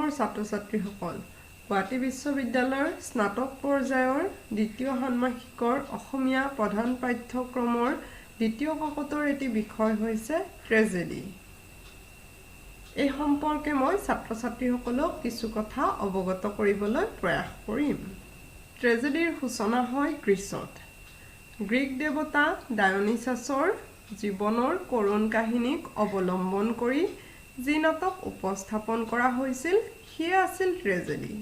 শ্ৰেণীসমূহৰ ছাত্ৰ-ছাত্ৰীসকল গুৱাহাটী বিশ্ববিদ্যালয়ৰ স্নাতক পৰ্যায়ৰ দ্বিতীয় ষান্মাসিকৰ অসমীয়া প্ৰধান পাঠ্যক্ৰমৰ দ্বিতীয় কাকতৰ এটি বিষয় হৈছে ট্ৰেজেডি। এই সম্পৰ্কে মই ছাত্ৰ-ছাত্ৰীসকলক কিছু কথা অৱগত কৰিবলৈ প্ৰয়াস কৰিম। ট্ৰেজেডিৰ সূচনা হয় গ্ৰীচত। গ্ৰীক দেৱতা ডায়োনিছাছৰ জীৱনৰ কৰুণ কাহিনীক অৱলম্বন কৰি যি নাটক উপস্থাপন কৰা হৈছিল সিয়ে আছিল ট্ৰেজেডি।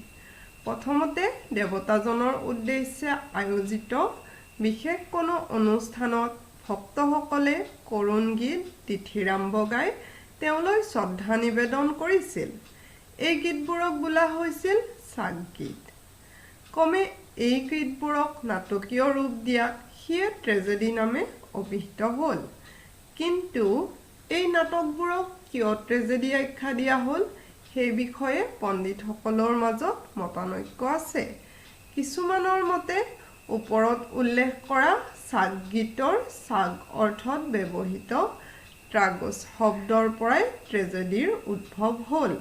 প্ৰথমতে দেৱতাজনৰ উদ্দেশ্যে আয়োজিত বিশেষ কোনো অনুষ্ঠানত ভক্তসকলে কৰুণ গীত তিথিৰাম্ব গাই তেওঁলৈ শ্ৰদ্ধা নিবেদন কৰিছিল। এই গীতবোৰক বোলা হৈছিল চাগ গীত। ক্ৰমে এই গীতবোৰক নাটকীয় ৰূপ দিয়াত সিয়ে ট্ৰেজেডি নামে অভিহিত হ'ল। কিন্তু এই নাটকবোৰক কিয় ট্ৰেজেডি আখ্যা দিয়া হ'ল সেই বিষয়ে পণ্ডিতসকলৰ মাজত মতানৈক্য আছে। কিছুমানৰ মতে ওপৰত উল্লেখ কৰা চাগ গীতৰ চাগ অৰ্থত ব্যৱহৃত ট্ৰাগছ শব্দৰ পৰাই ট্ৰেজেডিৰ উদ্ভৱ হ'ল।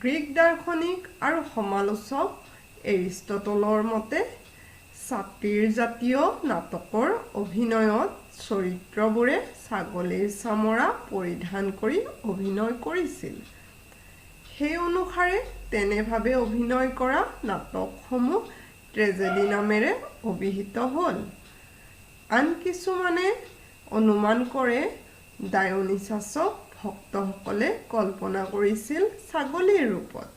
গ্ৰীক দাৰ্শনিক আৰু সমালোচক এৰিষ্টটলৰ মতে ছাতিৰ জাতীয় নাটকৰ অভিনয়ত চৰিত্ৰবোৰে ছাগলীৰ চামৰা পৰিধান কৰি অভিনয় কৰিছিল। সেই অনুসাৰে তেনেভাৱে অভিনয় কৰা নাটকসমূহ ট্ৰেজেডি নামেৰে অভিহিত হ'ল। আন কিছুমানে অনুমান কৰে ডায়োনিছাছক ভক্তসকলে কল্পনা কৰিছিল ছাগলীৰ ৰূপত।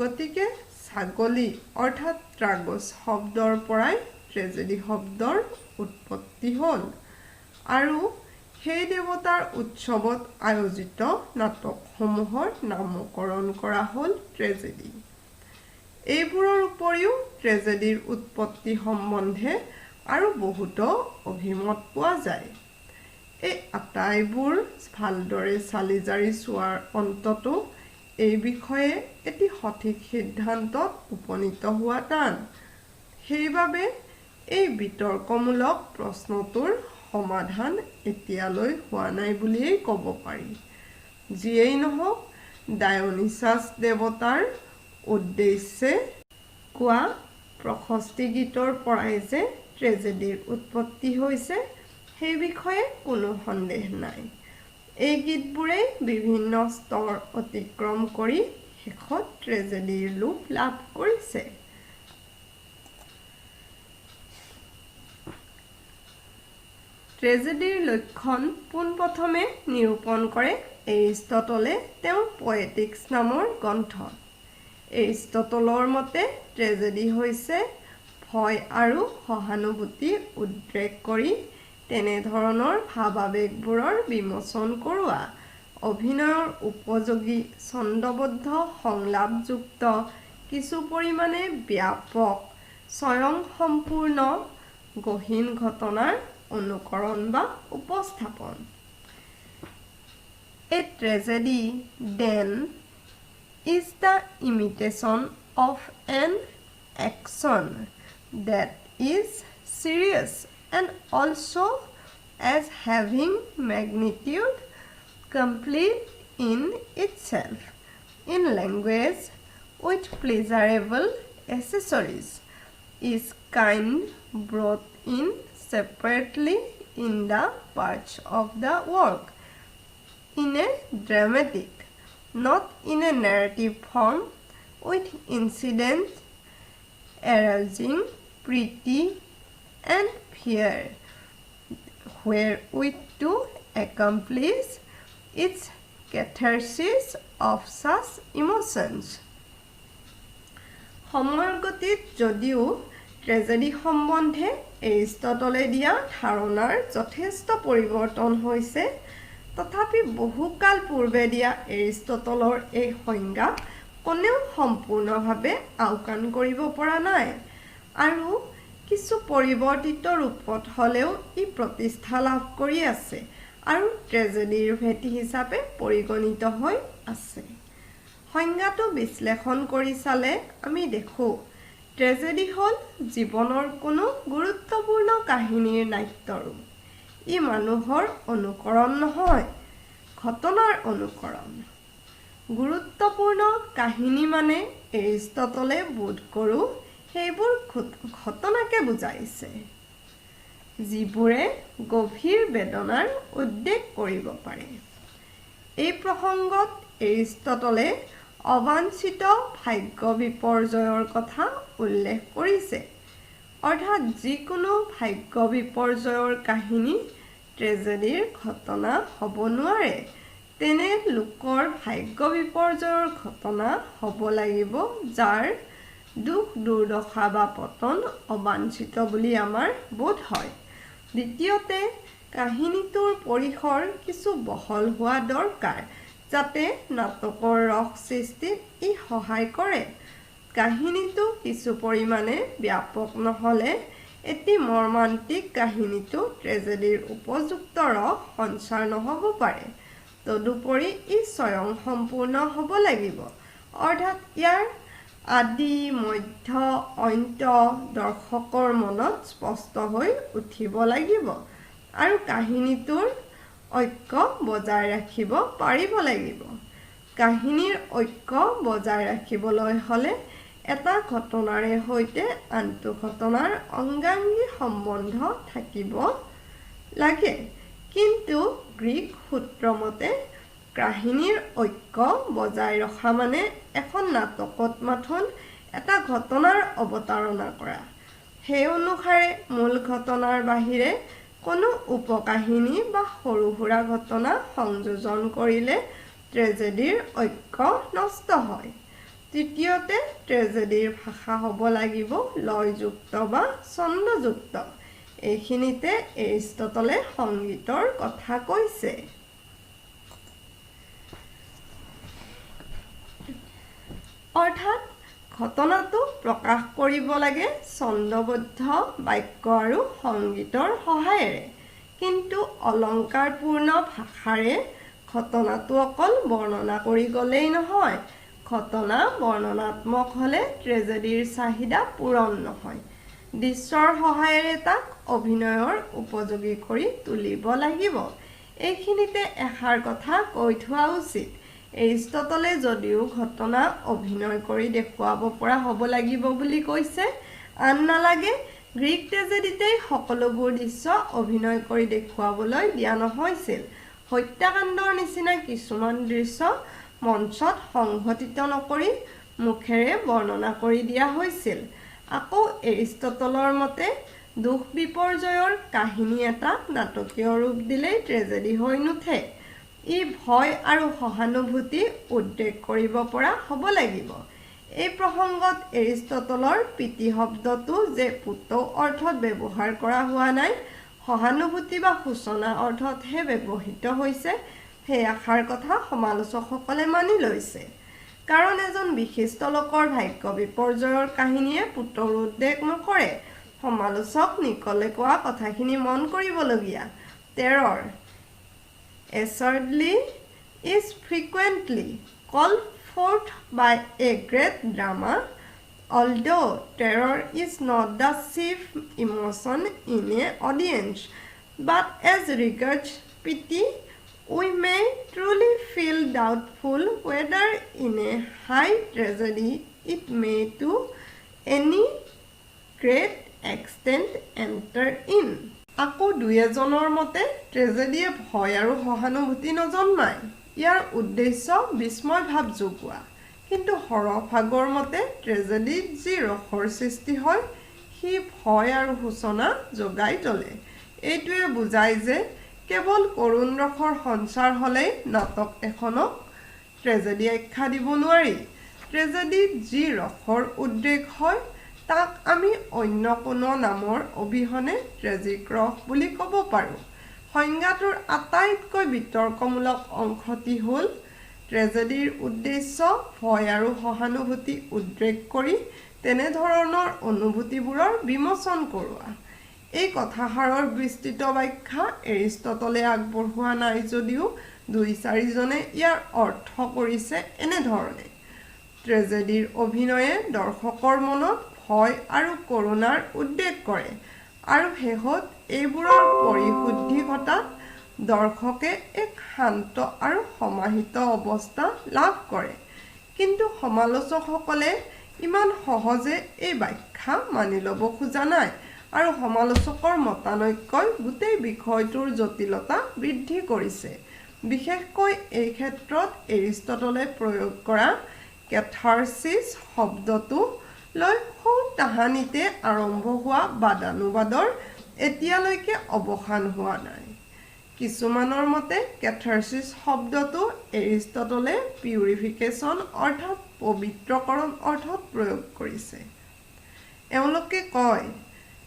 গতিকে ছাগলী অৰ্থাৎ ট্ৰাগছ শব্দৰ পৰাই ট্ৰেজেডি শব্দৰ উৎপত্তি হ'ল আৰু সেই দেৱতাৰ উৎসৱত আয়োজিত নাটকসমূহৰ নামকৰণ কৰা হ'ল ট্ৰেজেডি। এইবোৰৰ উপৰিও ট্ৰেজেডিৰ উৎপত্তি সম্বন্ধে আৰু বহুতো অভিমত পোৱা যায়। এই আটাইবোৰ ভালদৰে চালি জাৰি চোৱাৰ অন্ততো এই বিষয়ে এটি সঠিক সিদ্ধান্তত উপনীত হোৱা টান। সেইবাবে এই বিতৰ্কমূলক প্ৰশ্নটোৰ সমাধান এতিয়ালৈ হোৱা নাই বুলিয়েই ক'ব পাৰি। যিয়েই নহওক ডায়োনিছাছ দেৱতাৰ উদ্দেশ্যে কোৱা প্ৰশস্তি গীতৰ পৰাই যে ট্ৰেজেডিৰ উৎপত্তি হৈছে সেই বিষয়ে কোনো সন্দেহ নাই। এই গীতবোৰে বিভিন্ন স্তৰ অতিক্ৰম কৰি শেষত ট্ৰেজেডিৰ ৰূপ লাভ কৰিছে। ট্ৰেজেডিৰ লক্ষণ পোনপ্ৰথমে নিৰূপণ কৰে এৰিষ্টটলে তেওঁৰ পয়েটিক্স নামৰ গ্ৰন্থত। এৰিষ্টটলৰ মতে ট্ৰেজেডি হৈছে ভয় আৰু সহানুভূতি উদ্ৰেক কৰি তেনেধৰণৰ ভাৱাৱেগবোৰৰ বিমোচন কৰোৱা, অভিনয়ৰ উপযোগী ছন্দবদ্ধ সংলাপযুক্ত কিছু পৰিমাণে ব্যাপক স্বয়ংসম্পূৰ্ণ গহীন ঘটনাৰ অনুকৰণ বা উপস্থাপন। A tragedy then is the imitation of an action that is serious and also as having magnitude complete in itself, in language with pleasurable accessories, is kind brought in separately in the parts of the work, in a dramatic, not in a narrative form, with incidents arousing pity and fear, wherewith to accomplish its catharsis of such emotions. সময়ৰ গতিত যদিও tragedy সম্বন্ধে এৰিষ্টটলে দিয়া ধাৰণাৰ যথেষ্ট পৰিৱৰ্তন হৈছে, তথাপি বহুকাল পূৰ্বে দিয়া এৰিষ্টটলৰ এই সংজ্ঞা কোনেও সম্পূৰ্ণভাৱে আওকাণ কৰিব পৰা নাই আৰু কিছু পৰিৱৰ্তিত ৰূপত হ'লেও ই প্ৰতিষ্ঠা লাভ কৰি আছে আৰু ট্ৰেজেডিৰ ভেটি হিচাপে পৰিগণিত হৈ আছে। সংজ্ঞাটো বিশ্লেষণ কৰি চালে আমি দেখোঁ ট্ৰেজেডি হ'ল জীৱনৰ কোনো গুৰুত্বপূৰ্ণ কাহিনীৰ নাট্যৰূপ। ই মানুহৰ অনুকৰণ নহয়, ঘটনাৰ অনুকৰণ। গুৰুত্বপূৰ্ণ কাহিনী মানে এৰিষ্টটলে বোধ কৰোঁ সেইবোৰ ঘটনাকে বুজাইছে যিবোৰে গভীৰ বেদনাৰ উদ্বেগ কৰিব পাৰে। এই প্ৰসংগত এৰিষ্টটলে অবাঞ্ছিত ভাগ্য বিপৰ্যয়ৰ কথা উল্লেখ কৰিছে, অৰ্থাৎ যিকোনো ভাগ্য বিপৰ্যয়ৰ কাহিনী ট্ৰেজেডিৰ ঘটনা হ'ব নোৱাৰে। তেনে লোকৰ ভাগ্য বিপৰ্যয়ৰ ঘটনা হ'ব লাগিব যাৰ দুখ দুৰ্দশা বা পতন অবাঞ্ছিত বুলি আমাৰ বোধ হয়। দ্বিতীয়তে, কাহিনীটোৰ পৰিসৰ কিছু বহল হোৱা দৰকাৰ যাতে নাটকৰ ৰস সৃষ্টিত ই সহায় কৰে। কাহিনীটো কিছু পৰিমাণে ব্যাপক নহ'লে এটি মৰ্মান্তিক কাহিনীটো ট্ৰেজেডিৰ উপযুক্ত ৰস সঞ্চাৰ নহ'ব পাৰে। তদুপৰি ই স্বয়ংসম্পূৰ্ণ হ'ব লাগিব, অৰ্থাৎ ইয়াৰ আদি মধ্য অন্ত দৰ্শকৰ মনত স্পষ্ট হৈ উঠিব লাগিব আৰু কাহিনীটোৰ ঐক্য বজাই ৰাখিব পাৰিব লাগিব। কাহিনীৰ ঐক্য বজাই ৰাখিবলৈ হ'লে এটা ঘটনাৰে সৈতে আনটো ঘটনাৰ অংগাংগী সম্বন্ধ থাকিব লাগে। কিন্তু গ্ৰীক সূত্ৰমতে কাহিনীৰ ঐক্য বজাই ৰখা মানে এখন নাটকত মাথোন এটা ঘটনাৰ অৱতাৰণা কৰা। সেই অনুসাৰে মূল ঘটনাৰ বাহিৰে কোনো উপকাহিনী বা সৰু সুৰা ঘটনা সংযোজন কৰিলে ট্ৰেজেডিৰ ঐক্য নষ্ট হয়। তৃতীয়তে, ট্ৰেজেডিৰ ভাষা হ'ব লাগিব লয়যুক্ত বা ছন্দযুক্ত। এইখিনিতে এৰিষ্টটলে সংগীতৰ কথা কৈছে। অৰ্থাৎ ঘটনাটো প্ৰকাশ কৰিব লাগে ছন্দবদ্ধ বাক্য আৰু সংগীতৰ সহায়েৰে। কিন্তু অলংকাৰপূৰ্ণ ভাষাৰে ঘটনাটো অকল বৰ্ণনা কৰি গ'লেই নহয়। ঘটনা বৰ্ণনাত্মক হ'লে ট্ৰেজেডিৰ চাহিদা পূৰণ নহয়। দৃশ্যৰ সহায়েৰে তাক অভিনয়ৰ উপযোগী কৰি তুলিব লাগিব। এইখিনিতে এষাৰ কথা কৈ থোৱা উচিত। এৰিষ্টটলে যদিও ঘটনা অভিনয় কৰি দেখুৱাব পৰা হ'ব লাগিব বুলি কৈছে, আন নালাগে গ্ৰীক ট্ৰেজেডিতেই সকলোবোৰ দৃশ্য অভিনয় কৰি দেখুৱাবলৈ দিয়া নহৈছিল। হত্যাকাণ্ডৰ নিচিনা কিছুমান দৃশ্য মঞ্চত সংঘটিত নকৰি মুখেৰে বৰ্ণনা কৰি দিয়া হৈছিল। আকৌ এৰিষ্টটলৰ মতে দুখ বিপৰ্যয়ৰ কাহিনী এটাক নাটকীয় ৰূপ দিলেই ট্ৰেজেডি হৈ নুঠে। ই ভয় আৰু সহানুভূতি উদ্ৰেক কৰিব পৰা হ'ব লাগিব। এই প্ৰসংগত এৰিষ্টটলৰ প্ৰীতি শব্দটো যে পুতৌ অৰ্থত ব্যৱহাৰ কৰা হোৱা নাই, সহানুভূতি বা সূচনা অৰ্থতহে ব্যৱহৃত হৈছে, সেই আশাৰ কথা সমালোচকসকলে মানি লৈছে। কাৰণ এজন বিশিষ্ট লোকৰ ভাগ্য বিপৰ্যয়ৰ কাহিনীয়ে পুতৌৰ উদ্ৰেক নকৰে। সমালোচক নিকলে কোৱা কথাখিনি মন কৰিবলগীয়া। 13 Assuredly is frequently called forth by a great drama, although terror is not the chief emotion in an audience. But as regards pity, we may truly feel doubtful whether in a high tragedy it may to any great extent enter in. আকৌ দুই এজনৰ মতে ট্ৰেজেডিয়ে ভয় আৰু সহানুভূতি নজন্মায়। ইয়াৰ উদ্দেশ্য বিস্ময় ভাৱ যোগোৱা। কিন্তু হৰভাগৰ মতে ট্ৰেজেডিত যি ৰসৰ সৃষ্টি হয় সি ভয় আৰু সূচনা যোগাই তোলে। এইটোৱে বুজায় যে কেৱল কৰুণ ৰসৰ সঞ্চাৰ হ'লেই নাটক এখনক ট্ৰেজেডি আখ্যা দিব নোৱাৰি। ট্ৰেজেডিত যি ৰসৰ উদ্ৰেক হয় তাক আমি অন্য কোনো নামৰ অবিহনে ট্ৰেজিক ৰস বুলি ক'ব পাৰোঁ। সংজ্ঞাটোৰ আটাইতকৈ বিতৰ্কমূলক অংশটি হ'ল ট্ৰেজেডিৰ উদ্দেশ্য ভয় আৰু সহানুভূতি উদ্ৰেক কৰি তেনেধৰণৰ অনুভূতিবোৰৰ বিমোচন কৰোৱা। এই কথাষাৰৰ বিস্তৃত ব্যাখ্যা এৰিষ্টটলে আগবঢ়োৱা নাই যদিও দুই চাৰিজনে ইয়াৰ অৰ্থ কৰিছে এনেধৰণে। ট্ৰেজেডিৰ অভিনয়ে দৰ্শকৰ মনত ভয় আৰু কৰুণাৰ উদ্ৰেক কৰে আৰু শেষত এইবোৰৰ পৰিশুদ্ধি ঘটাত দৰ্শকে এক শান্ত আৰু সমাহিত অৱস্থা লাভ কৰে। কিন্তু সমালোচকসকলে ইমান সহজে এই ব্যাখ্যা মানি ল'ব খোজা নাই আৰু সমালোচকৰ মতানৈক্যই গোটেই বিষয়টোৰ জটিলতা বৃদ্ধি কৰিছে। বিশেষকৈ এই ক্ষেত্ৰত এৰিষ্টটলে প্ৰয়োগ কৰা কেথাৰ্চিছ শব্দটো লৈ সৌ তাহানিতে আৰম্ভ হোৱা বাদানুবাদৰ এতিয়ালৈকে অৱসান হোৱা নাই। কিছুমানৰ মতে কেথাৰ্চিছ শব্দটো এৰিষ্টটলে পিউৰিফিকেশ্যন অৰ্থাৎ পবিত্ৰকৰণ অৰ্থত প্ৰয়োগ কৰিছে। এওঁলোকে কয়,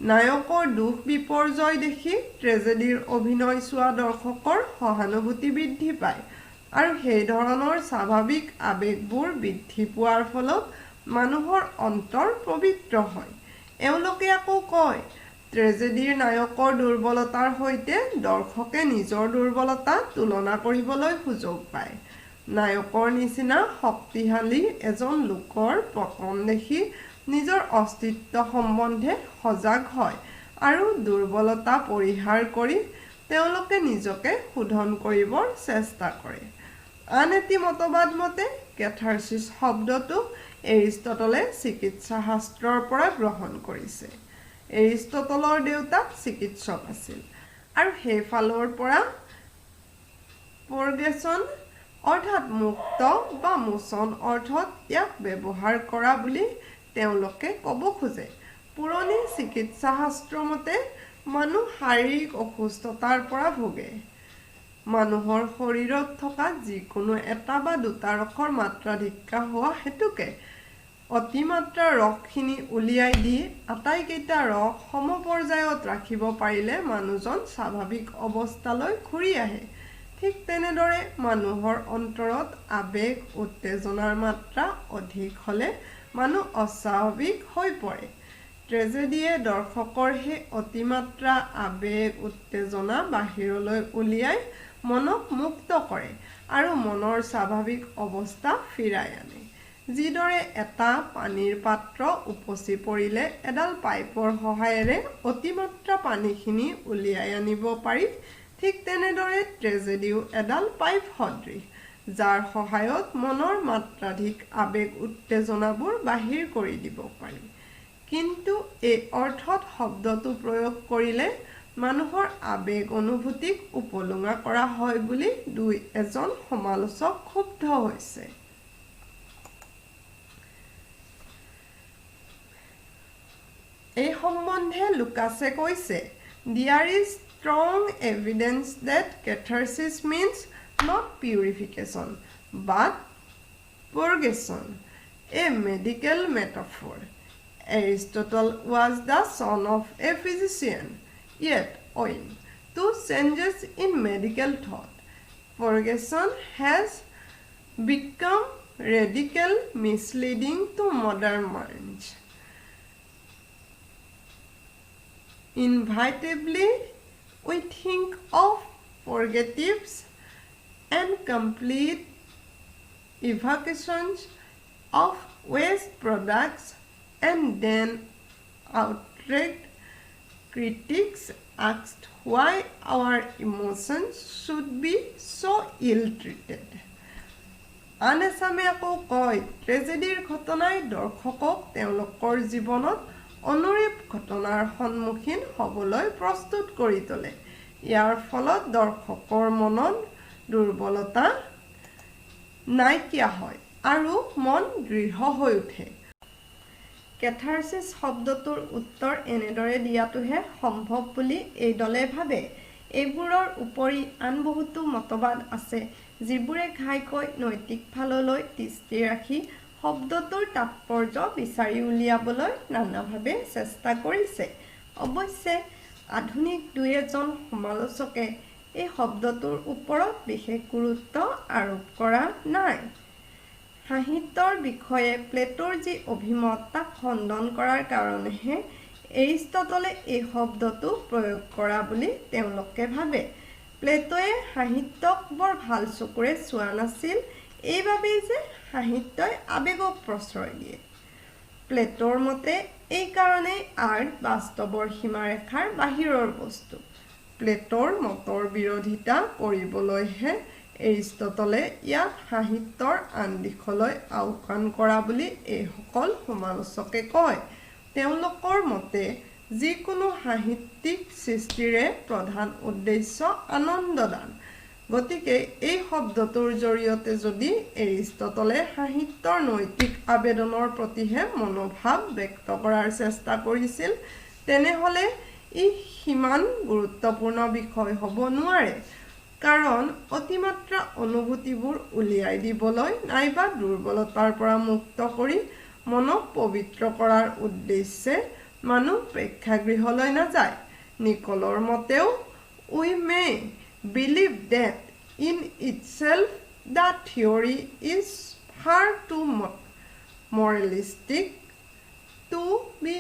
নায়কৰ দুখ বিপৰ্যয় দেখি ট্ৰেজেডিৰ অভিনয় চোৱা দৰ্শকৰ সহানুভূতি বৃদ্ধি পায় আৰু সেই ধৰণৰ স্বাভাৱিক আৱেগবোৰ বৃদ্ধি পোৱাৰ ফলত মানুহৰ অন্তৰ পবিত্ৰ হয়। এওঁলোকে আকৌ কয়, ট্ৰেজেডিৰ নায়কৰ দুৰ্বলতাৰ সৈতে দৰ্শকে নিজৰ দুৰ্বলতা তুলনা কৰিবলৈ সুযোগ পায়। নায়কৰ নিচিনা শক্তিশালী এজন লোকৰ পতন দেখি নিজৰ অস্তিত্ব সম্বন্ধে সজাগ হয় আৰু দুৰ্বলতা পৰিহাৰ কৰি তেওঁলোকে নিজকে শোধন কৰিবৰ চেষ্টা কৰে। আন এটি মতবাদ মতে কেথাৰ্চিছ শব্দটো এৰিষ্টটলে চিকিৎসা শাস্ত্ৰৰ পৰা গ্ৰহণ কৰিছে। এৰিষ্টটলৰ দেউতাক চিকিৎসক আছিল আৰু সেইফালৰ পৰা পৰ্গেছন অৰ্থাৎ মুক্ত বা মোচন অৰ্থত ইয়াক ব্যৱহাৰ কৰা বুলি তেওঁলোকে ক'ব খোজে। পুৰণি চিকিৎসা শাস্ত্ৰ মতে মানুহ শাৰীৰিক অসুস্থতাৰ পৰা ভোগে। মানুহৰ শৰীৰত থকা যিকোনো এটা বা দুটা ৰসৰ মাত্ৰাধিক্য হোৱা হেতুকে অতিমাত্ৰা ৰসখিনি উলিয়াই দি আটাইকেইটা ৰস সমপৰ্যায়ত ৰাখিব পাৰিলে মানুহজন স্বাভাৱিক অৱস্থালৈ ঘূৰি আহে। ঠিক তেনেদৰে মানুহৰ অন্তৰত আৱেগ উত্তেজনাৰ মাত্ৰা অধিক হ'লে মানুহ অস্বাভাৱিক হৈ পৰে। ট্ৰেজেডিয়ে দৰ্শকৰ সেই অতিমাত্ৰা আৱেগ উত্তেজনা বাহিৰলৈ উলিয়াই মনক মুক্ত কৰে আৰু মনৰ স্বাভাৱিক অৱস্থা ফিৰাই আনে। যিদৰে এটা পানীৰ পাত্ৰ উপচি পৰিলে এডাল পাইপৰ সহায়েৰে অতিমাত্ৰা পানীখিনি উলিয়াই আনিব পাৰি, ঠিক তেনেদৰে ট্ৰেজেডিও এডাল পাইপ সদৃশ, যাৰ সহায়ত মনৰ মাত্ৰাধিক আৱেগ উত্তেজনাবোৰ বাহিৰ কৰি দিব পাৰি। কিন্তু এই অৰ্থত শব্দটো প্ৰয়োগ কৰিলে মানুহৰ আৱেগ অনুভূতিক উপলুঙা কৰা হয় বুলি দুই এজন সমালোচক ক্ষুব্ধ হৈছে। এই সম্বন্ধে লুকাছে কৈছে, "There is strong evidence that catharsis means not purification, but purgation, a medical metaphor. Aristotle was the son of a physician, yet owing to changes in medical thought, purgation has become radical misleading to modern minds. Inevitably, we think of purgatives and complete evacuations of waste products, and then outraged critics asked why our emotions should be so ill-treated." আন এচামে আকৌ কয়, ট্ৰেজেডিৰ ঘটনাই দৰ্শকক তেওঁলোকৰ জীৱনত অনুৰূপ ঘটনাৰ সন্মুখীন হ'বলৈ প্ৰস্তুত কৰি তোলে। ইয়াৰ ফলত দৰ্শকৰ মনত দুৰ্বলতা নাইকিয়া হয় আৰু মন দৃঢ় হৈ উঠে। কেথাৰ্চিছ শব্দটোৰ উত্তৰ এনেদৰে দিয়াটোহে সম্ভৱ বুলি এই দলে ভাবে। এইবোৰৰ উপৰি আন বহুতো মতবাদ আছে যিবোৰে ঘাইকৈ নৈতিক ফাললৈ দৃষ্টি ৰাখি শব্দটোৰ তাৎপৰ্য বিচাৰি উলিয়াবলৈ নানাভাৱে চেষ্টা কৰিছে। অৱশ্যে আধুনিক দুই এজন সমালোচকে এই শব্দটোৰ ওপৰত বিশেষ গুৰুত্ব আৰোপ কৰা নাই। সাহিত্যৰ বিষয়ে প্লেটোৰ যি অভিমত তাক খণ্ডন কৰাৰ কাৰণেহে এৰিষ্টটলে এই শব্দটো প্ৰয়োগ কৰা বুলি তেওঁলোকে ভাবে। প্লেটোৱে সাহিত্যক বৰ ভাল চকুৰে চোৱা নাছিল এইবাবেই যে সাহিত্যই আৱেগক প্ৰশ্ৰয় দিয়ে। প্লেটোৰ মতে এই কাৰণেই আৰ্ট বাস্তৱৰ সীমাৰেখাৰ বাহিৰৰ বস্তু। প্লেটৰ মতৰ বিৰোধিতা কৰিবলৈহে এৰিষ্টটলে ইয়াত সাহিত্যৰ আন দিশলৈ আওকাণ কৰা বুলি এইসকল সমালোচকে কয়। তেওঁলোকৰ মতে যিকোনো সাহিত্যিক সৃষ্টিৰে প্ৰধান উদ্দেশ্য আনন্দদান। গতিকে এই শব্দটোৰ জৰিয়তে যদি এৰিষ্টটলে সাহিত্যৰ নৈতিক আবেদনৰ প্ৰতিহে মনোভাৱ ব্যক্ত কৰাৰ চেষ্টা কৰিছিল, তেনেহ'লে ই সিমান গুৰুত্বপূৰ্ণ বিষয় হ'ব নোৱাৰে। কাৰণ অতিমাত্ৰা অনুভূতিবোৰ উলিয়াই দিবলৈ নাইবা দুৰ্বলতাৰ পৰা মুক্ত কৰি মনক পবিত্ৰ কৰাৰ উদ্দেশ্যে মানুহ প্ৰেক্ষাগৃহলৈ নাযায়। নিকলৰ মতেও we may believe that in itself the theory is far too moralistic to be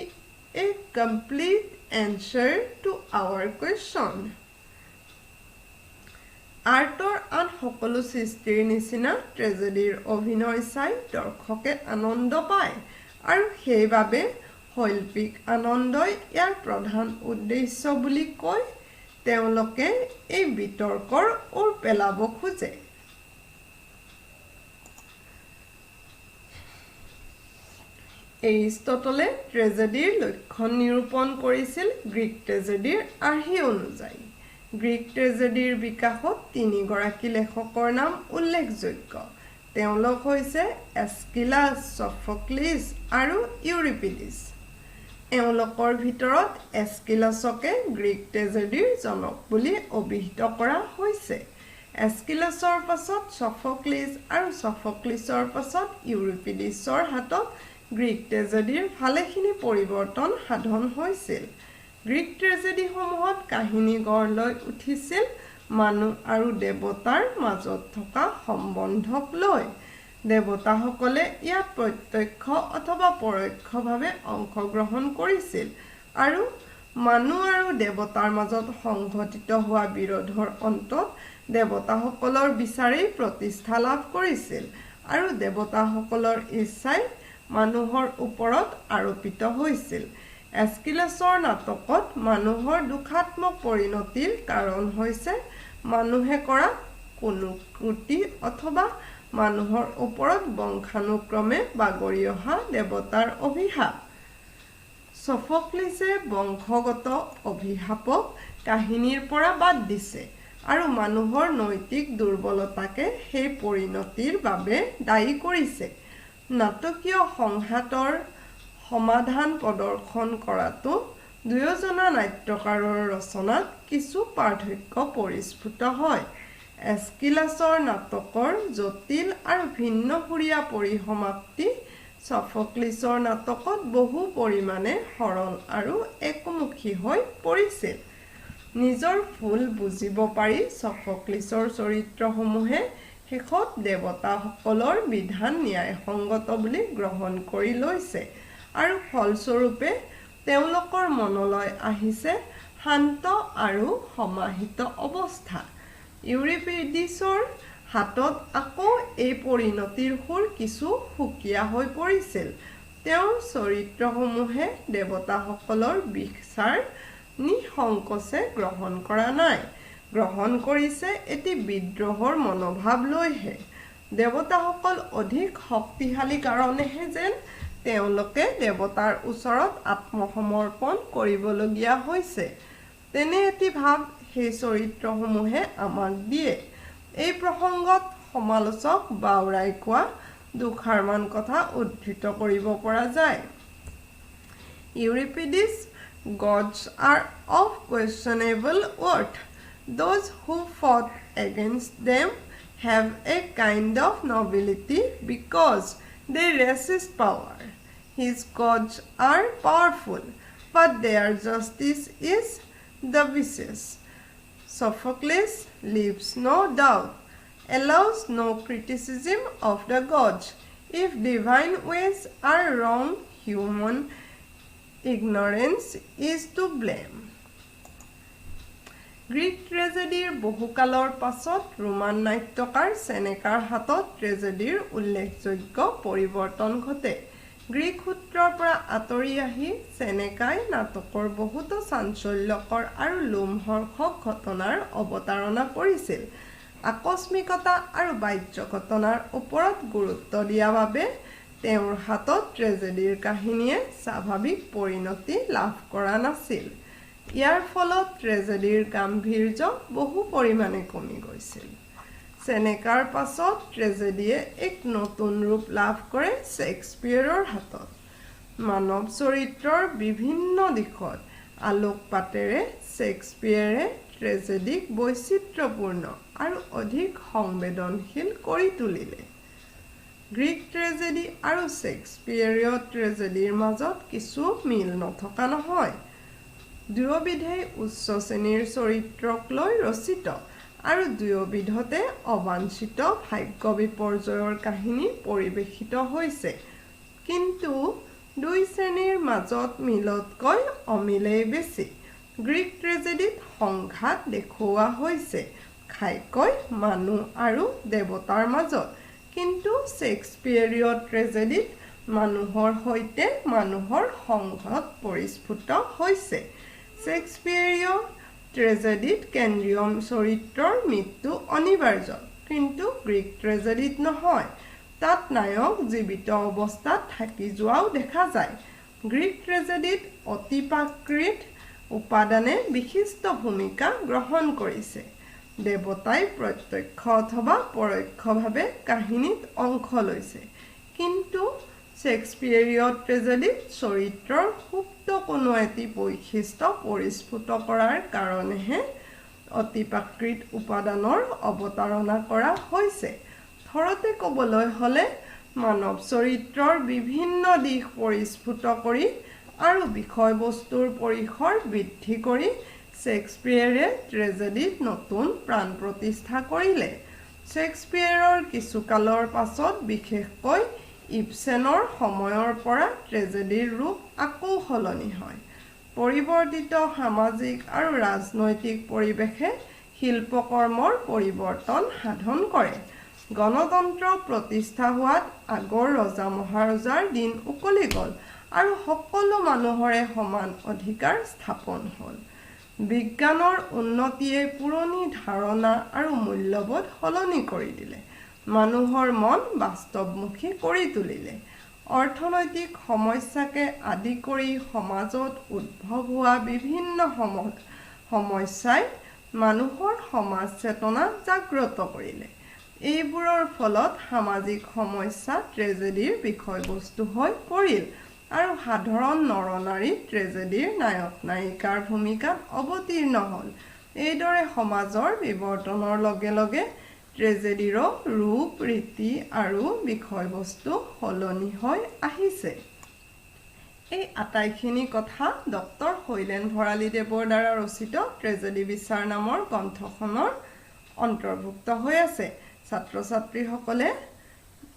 a complete answer to our question. আৰ্টৰ আন সকলো সৃষ্টিৰ নিচিনা ট্ৰেজেডিৰ অভিনয় চাই দৰ্শকে আনন্দ পায় আৰু সেইবাবে শৈল্পিক আনন্দই ইয়াৰ প্ৰধান উদ্দেশ্য বুলি কৈ তেওঁলোকে এই বিতৰ্কৰ ওৰ পেলাব খোজে। এৰিষ্টটলে ট্ৰেজেডিৰ লক্ষণ নিৰূপণ কৰিছিল গ্ৰীক ট্ৰেজেডিৰ আৰ্হি অনুযায়ী। গ্ৰীক ট্ৰেজেডিৰ বিকাশত তিনিগৰাকী লেখকৰ নাম উল্লেখযোগ্য। তেওঁলোক হৈছে এস্কিলাছ, ছফ'ক্লিছ আৰু ইউৰিপিডিছ। এওঁলোকৰ ভিতৰত এস্কিলাছকে গ্ৰীক ট্ৰেজেডিৰ জনক বুলি অভিহিত কৰা হৈছে। এস্কিলাছৰ পাছত ছফ'ক্লিছ আৰু ছফ'ক্লিছৰ পাছত ইউৰিপিডিছৰ হাতত গ্ৰীক ট্ৰেজেডিৰ ভালেখিনি পৰিৱৰ্তন সাধন হৈছিল। গ্ৰীক ট্ৰেজেডিসমূহত কাহিনী গঢ় লৈ উঠিছিল মানুহ আৰু দেৱতাৰ মাজত থকা সম্বন্ধক লৈ। দেৱতাসকলে ইয়াত প্ৰত্যক্ষ অথবা পৰোক্ষভাৱে অংশগ্ৰহণ কৰিছিল আৰু মানুহ আৰু দেৱতাৰ মাজত সংঘটিত হোৱা বিৰোধৰ অন্তত দেৱতাসকলৰ বিচাৰেই প্ৰতিষ্ঠা লাভ কৰিছিল আৰু দেৱতাসকলৰ ইচ্ছাই মানুহৰ ওপৰত আৰোপিত হৈছিল। এস্কিলাছৰ নাটকত মানুহৰ দুখাত্মক পৰিণতিৰ কাৰণ হৈছে মানুহে কৰা কোনো কৃতি অথবা মানুহৰ ওপৰত বংশানুক্ৰমে বাগৰি অহা দেৱতাৰ অভিশাপ। ছফ'ক্লিছে বংশগত অভিশাপক কাহিনীৰ পৰা বাদ দিছে আৰু মানুহৰ নৈতিক দুৰ্বলতাকে সেই পৰিণতিৰ বাবে দায়ী কৰিছে। নাটকীয় সংঘাতৰ সমাধান প্ৰদৰ্শন কৰাটো দুয়োজনা নাট্যকাৰৰ ৰচনাত কিছু পাৰ্থক্য পৰিস্ফুট হয়। এস্কিলাছৰ নাটকৰ জটিল আৰু ভিন্নসুৰীয়া পৰিসমাপ্তি ছফ'ক্লিছৰ নাটকত বহু পৰিমাণে সৰল আৰু একমুখী হৈ পৰিছিল। নিজৰ ভুল বুজিব পাৰি ছফ'ক্লিছৰ চৰিত্ৰসমূহে শেষত দেৱতাসকলৰ বিধান ন্যায়সংগত বুলি গ্ৰহণ কৰি লৈছে আৰু ফলস্বৰূপে তেওঁলোকৰ মনলৈ আহিছে শান্ত আৰু সমাহিত অৱস্থা। ইউৰিপিডিছৰ হাতত আকৌ এই পৰিণতিৰ সুৰ কিছু সুকীয়া হৈ পৰিছিল। তেওঁৰ চৰিত্ৰসমূহে দেৱতাসকলৰ বিচাৰ নিসংকোচে গ্ৰহণ কৰা নাই, গ্ৰহণ কৰিছে এটি বিদ্ৰোহৰ মনোভাৱ লৈহে। দেৱতাসকল অধিক শক্তিশালী কাৰণেহে যেন তেওঁলোকে দেৱতাৰ ওচৰত আত্মসমৰ্পণ কৰিবলগীয়া হৈছে, তেনে এটি ভাৱ সেই চৰিত্ৰসমূহে আমাক দিয়ে। এই প্ৰসংগত সমালোচক বাউৰাই কোৱা দুষাৰমান কথা উদ্ধৃত কৰিব পৰা যায়। Euripides, gods are of questionable worth. Those who fought against them have a kind of nobility because they resist power. His gods are powerful, but their justice is the vicious. Sophocles leaves no doubt, allows no criticism of the gods. If divine ways are wrong, human ignorance is to blame. Greek ট্ৰেজেডিৰ বহুকালৰ পাছত Roman নাট্যকাৰ চেনেকাৰ হাতত ট্ৰেজেডিৰ উল্লেখযোগ্য পৰিৱৰ্তন ঘটে। Greek সূত্ৰৰ পৰা আঁতৰি আহি চেনেকাই নাটকৰ বহুতো চাঞ্চল্যকৰ আৰু লোমহৰ্ষক ঘটনাৰ অৱতাৰণা কৰিছিল। আকস্মিকতা আৰু বাহ্য ঘটনাৰ ওপৰত গুৰুত্ব দিয়া বাবে তেওঁৰ হাতত ট্ৰেজেডিৰ কাহিনীয়ে স্বাভাৱিক পৰিণতি লাভ কৰা নাছিল। ইয়াৰ ফলত ট্ৰেজেডিৰ গাম্ভীৰ্য বহু পৰিমাণে কমি গৈছিল। চেনেকাৰ পাছত ট্ৰেজেডিয়ে এক নতুন ৰূপ লাভ কৰে শ্বেক্সপিয়েৰৰ হাতত। মানৱ চৰিত্ৰৰ বিভিন্ন দিশত আলোকপাতেৰে শ্বেক্সপিয়েৰে ট্ৰেজেডিক বৈচিত্ৰ্যপূৰ্ণ আৰু অধিক সংবেদনশীল কৰি তুলিলে। গ্ৰীক ট্ৰেজেডি আৰু শ্বেক্সপিয়েৰীয় ট্ৰেজেডিৰ মাজত কিছু মিল নথকা নহয়। দুয়োবিধেই উচ্চ শ্ৰেণীৰ চৰিত্ৰক লৈ ৰচিত আৰু দুয়োবিধতে অবাঞ্ছিত ভাগ্য বিপৰ্যয়ৰ কাহিনী পৰিৱেশিত হৈছে। কিন্তু দুই শ্ৰেণীৰ মাজত মিলতকৈ অমিলেই বেছি। গ্ৰীক ট্ৰেজেডিত সংঘাত দেখুওৱা হৈছে ঘাইকৈ মানুহ আৰু দেৱতাৰ মাজত, কিন্তু শ্বেক্সপিয়েৰীয় ট্ৰেজেডিত মানুহৰ সৈতে মানুহৰ সংঘাত পৰিস্ফুট হৈছে। শ্বেক্সপিয়েৰীয় ট্ৰেজেডিত কেন্দ্ৰীয় চৰিত্ৰৰ মৃত্যু অনিবাৰ্য, কিন্তু গ্ৰীক ট্ৰেজেডিত নহয়। তাত নায়ক জীৱিত অৱস্থাত থাকি যোৱাও দেখা যায়। গ্ৰীক ট্ৰেজেডিত অতিপ্ৰাকৃত উপাদানে বিশিষ্ট ভূমিকা গ্ৰহণ কৰিছে। দেৱতাই প্ৰত্যক্ষ অথবা পৰোক্ষভাৱে কাহিনীত অংশ লৈছে, কিন্তু শ্বেক্সপিয়েৰীয় ট্ৰেজেডিত চৰিত্ৰৰ সুপ্ত কোনো এটি বৈশিষ্ট্য পৰিস্ফুট কৰাৰ কাৰণেহে অতিপ্ৰাকৃত উপাদানৰ অৱতাৰণা কৰা হৈছে। থৰতে ক'বলৈ হ'লে মানৱ চৰিত্ৰৰ বিভিন্ন দিশ পৰিস্ফুট কৰি আৰু বিষয়বস্তুৰ পৰিসৰ বৃদ্ধি কৰি শ্বেক্সপিয়েৰে ট্ৰেজেডিত নতুন প্ৰাণ প্ৰতিষ্ঠা কৰিলে। শ্বেক্সপিয়েৰৰ কিছুকালৰ পাছত, বিশেষকৈ ইবছেনৰ সময়ৰ পৰা ট্ৰেজেডিৰ ৰূপ আকৌ সলনি হয়। পৰিৱৰ্তিত সামাজিক আৰু ৰাজনৈতিক পৰিৱেশে শিল্পকৰ্মৰ পৰিৱৰ্তন সাধন কৰে। গণতন্ত্ৰ প্ৰতিষ্ঠা হোৱাত আগৰ ৰজা মহাৰজাৰ দিন উকলি গ'ল আৰু সকলো মানুহৰে সমান অধিকাৰ স্থাপন হ'ল। বিজ্ঞানৰ উন্নতিয়ে পুৰণি ধাৰণা আৰু মূল্যবোধ সলনি কৰি দিলে, মানুহৰ মন বাস্তৱমুখী কৰি তুলিলে। অৰ্থনৈতিক সমস্যাকে আদি কৰি সমাজত উদ্ভৱ হোৱা বিভিন্ন সমস্যাই মানুহৰ সমাজ চেতনা জাগ্ৰত কৰিলে। এইবোৰৰ ফলত সামাজিক সমস্যা ট্ৰেজেডিৰ বিষয়বস্তু হৈ পৰিল আৰু সাধাৰণ নৰনাৰী ট্ৰেজেডিৰ নায়ক নায়িকাৰ ভূমিকাত অৱতীৰ্ণ হ'ল। এইদৰে সমাজৰ বিৱৰ্তনৰ লগে লগে ট্ৰেজেডিৰো ৰূপ, ৰীতি আৰু বিষয়বস্তু সলনি হৈ আহিছে। এই আটাইখিনি কথা ডক্টৰ শৈলেন ভৰালীদেৱৰ দ্বাৰা ৰচিত ট্ৰেজেডি বিচাৰ নামৰ গ্ৰন্থখনৰ অন্তৰ্ভুক্ত হৈ আছে। ছাত্ৰ ছাত্ৰীসকলে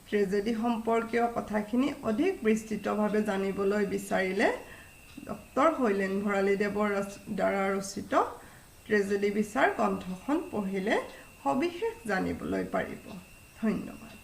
ট্ৰেজেডি সম্পৰ্কীয় কথাখিনি অধিক বিস্তৃতভাৱে জানিবলৈ বিচাৰিলে ডক্টৰ শৈলেন ভৰালীদেৱৰ দ্বাৰা ৰচিত ট্ৰেজেডি বিচাৰ গ্ৰন্থখন পঢ়িলে সবিশেষ জানিবলৈ পাৰিব। ধন্যবাদ।